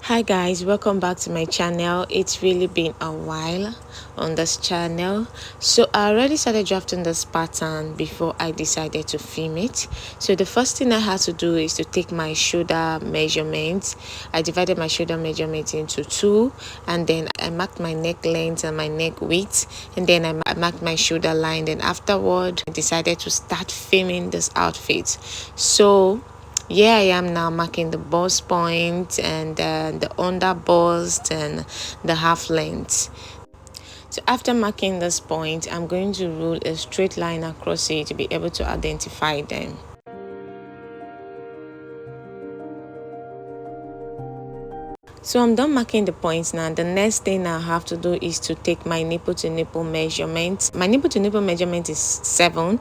Hi guys, welcome back to my channel. It's really been a while on this channel, so I already started drafting this pattern before I decided to film it. So the first thing I had to do is to take my shoulder measurements. I divided my shoulder measurement into two, and then I marked my neck length and my neck width, and then I marked my shoulder line. Then afterward I decided to start filming this outfit. So here I am now marking the bust point and the under bust and the half length. So after marking this point, I'm going to rule a straight line across it to be able to identify them. So I'm done marking the points now. The next thing I have to do is to take my nipple to nipple measurement. My nipple to nipple measurement is 7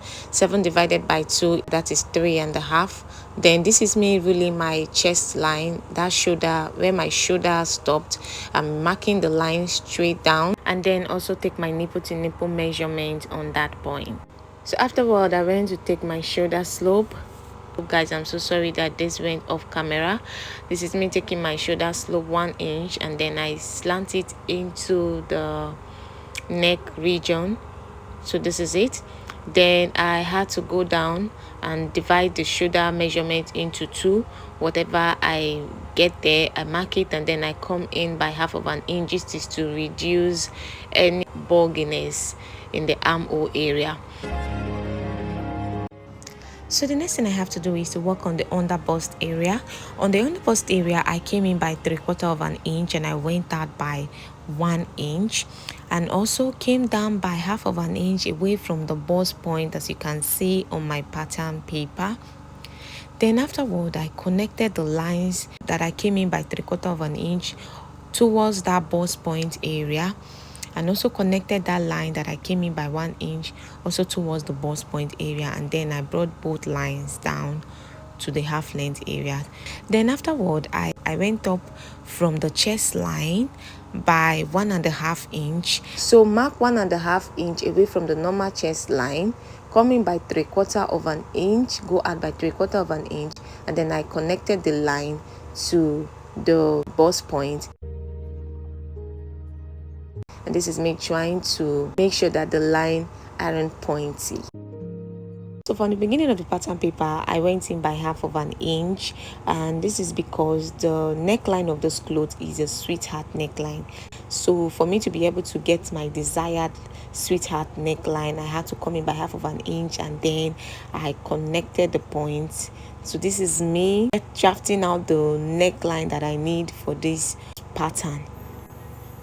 divided by 2, that is 3.5. Then this is me ruling my chest line, that shoulder where my shoulder stopped. I'm marking the line straight down, and then also take my nipple to nipple measurement on that point. So afterward I went to take my shoulder slope. Guys, I'm so sorry that this went off camera. This is me taking my shoulder slope 1 inch, and then I slant it into the neck region. So this is it. Then I had to go down and divide the shoulder measurement into 2. Whatever I get there, I mark it, and then I come in by half of an inch. This is to reduce any bulginess in the armhole area. So the next thing I have to do is to work on the under bust area. On the under bust area, I came in by 3/4 of an inch, and I went out by 1 inch, and also came down by half of an inch away from the bust point, as you can see on my pattern paper. Then afterward, I connected the lines that I came in by 3/4 of an inch towards that bust point area, and also connected that line that I came in by 1 inch also towards the bust point area, and then I brought both lines down to the half length area. Then afterward, I went up from the chest line by 1.5 inch. So mark 1.5 inch away from the normal chest line, coming by 3/4 of an inch, go out by 3/4 of an inch, and then I connected the line to the bust point. And this is me trying to make sure that the line aren't pointy. So from the beginning of the pattern paper, I went in by half of an inch, and this is because the neckline of this cloth is a sweetheart neckline. So for me to be able to get my desired sweetheart neckline, I had to come in by half of an inch, and then I connected the points. So this is me drafting out the neckline that I need for this pattern.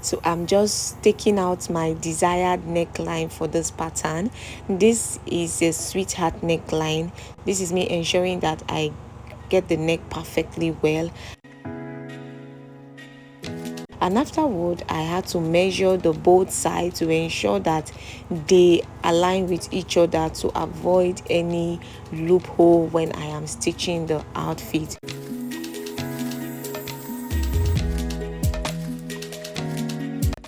So I'm just taking out my desired neckline for this pattern. This is a sweetheart neckline. This is me ensuring that I get the neck perfectly well. And afterward, I had to measure the both sides to ensure that they align with each other to avoid any loophole when I am stitching the outfit.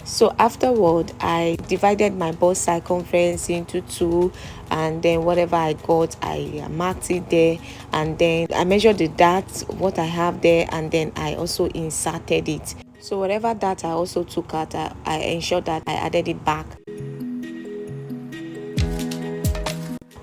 So afterward, I divided my bust circumference into 2, and then whatever I got, I marked it there, and then I measured the dart, what I have there, and then I also inserted it. So whatever dart I also took out, I ensured that I added it back.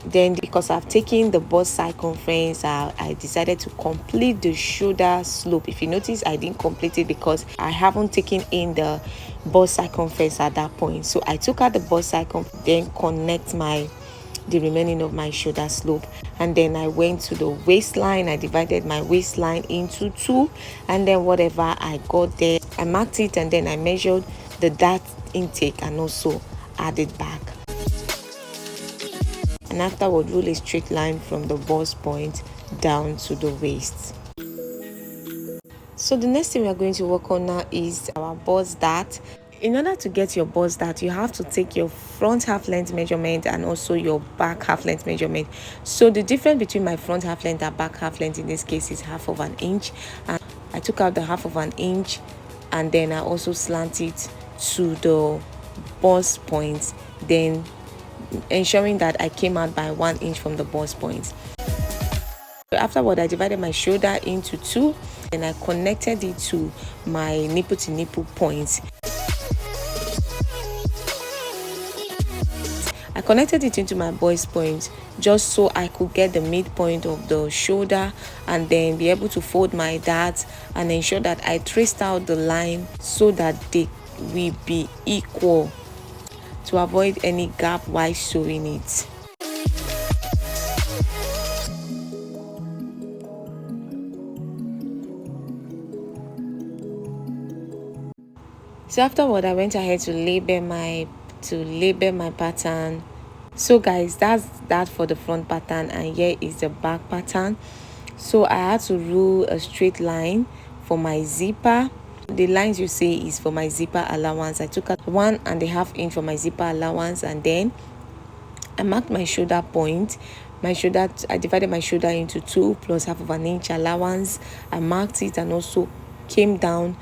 Then because I've taken the bust circumference, I decided to complete the shoulder slope. If you notice, I didn't complete it because I haven't taken in the bust circumference at that point. So I took out the bust circumference, then connect the remaining of my shoulder slope, and then I went to the waistline. I divided my waistline into 2, and then whatever I got there, I marked it, and then I measured the dart intake and also added back. And afterward, rule a straight line from the bust point down to the waist. So the next thing we are going to work on now is our bust dart. In order to get your bust dart, you have to take your front half length measurement and also your back half length measurement. So the difference between my front half length and back half length in this case is half of an inch, and I took out the half of an inch, and then I also slant it to the bust point, then ensuring that I came out by 1 inch from the bust point. So afterward, I divided my shoulder into two and I connected it to my nipple to nipple points. I connected it into my boy's point just so I could get the midpoint of the shoulder and then be able to fold my dart and ensure that I traced out the line so that they will be equal to avoid any gap while sewing it. So afterward, I went ahead to label my pattern. So guys, that's that for the front pattern, and here is the back pattern. So I had to rule a straight line for my zipper. The lines you see is for my zipper allowance. I took out 1.5 inch for my zipper allowance, and then I marked my shoulder point. I divided my shoulder into two plus 1/2 inch allowance. I marked it and also came down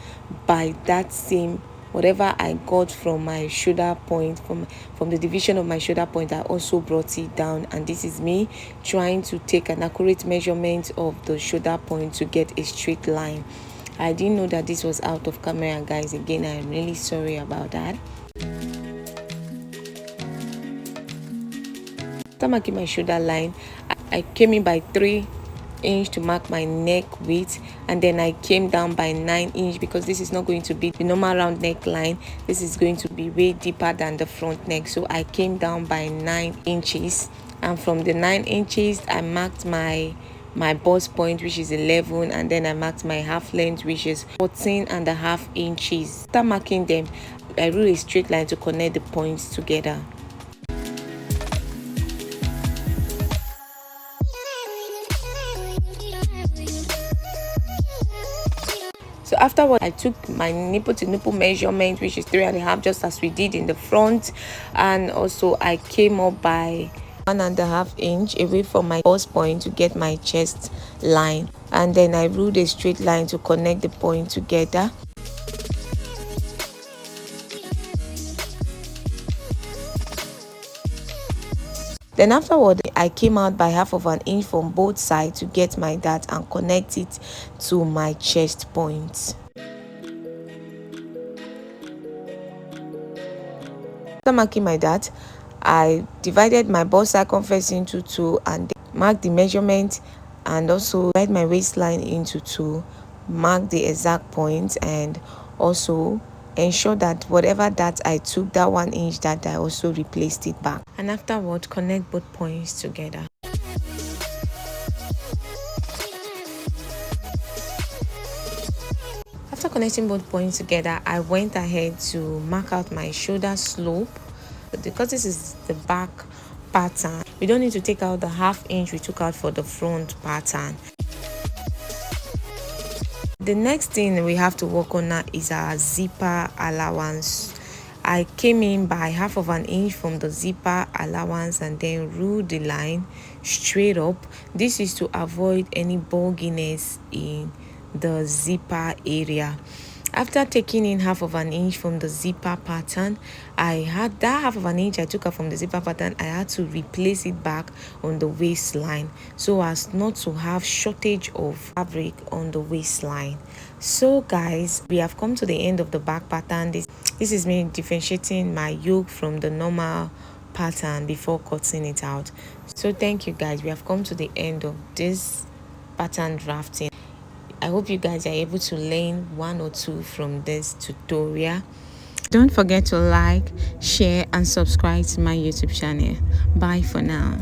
by that same whatever I got from my shoulder point, from the division of my shoulder point. I also brought it down, and this is me trying to take an accurate measurement of the shoulder point to get a straight line. I didn't know that this was out of camera, guys. Again, I'm really sorry about that. After marking my shoulder line, I came in by 3 inch to mark my neck width, and then I came down by 9 inch because this is not going to be the normal round neckline. This is going to be way deeper than the front neck, so I came down by 9 inches, and from the 9 inches I marked my bust point, which is 11, and then I marked my half length, which is 14.5 inches. After marking them, I drew a straight line to connect the points together. So afterward, I took my nipple to nipple measurement, which is 3.5, just as we did in the front, and also I came up by 1.5 inch away from my bust point to get my chest line, and then I ruled a straight line to connect the point together. Then afterward, I came out by 1/2 inch from both sides to get my dart and connect it to my chest point. After marking my dart, I divided my bust circumference into two and marked the measurement, and also divide my waistline into two, mark the exact point, and also ensure that whatever that I took, that 1 inch, that I also replaced it back, and afterward connect both points together. After connecting both points together, I went ahead to mark out my shoulder slope. Because this is the back pattern, we don't need to take out the 1/2 inch we took out for the front pattern. The next thing we have to work on now is our zipper allowance. I came in by 1/2 inch from the zipper allowance and then ruled the line straight up. This is to avoid any bulginess in the zipper area. After taking in 1/2 inch from the zipper pattern, I had that 1/2 inch I took out from the zipper pattern. I had to replace it back on the waistline so as not to have shortage of fabric on the waistline. So guys, we have come to the end of the back pattern. This is me differentiating my yoke from the normal pattern before cutting it out. So thank you guys, we have come to the end of this pattern drafting. I hope you guys are able to learn 1 or 2 from this tutorial. Don't forget to like, share and subscribe to my YouTube channel. Bye for now.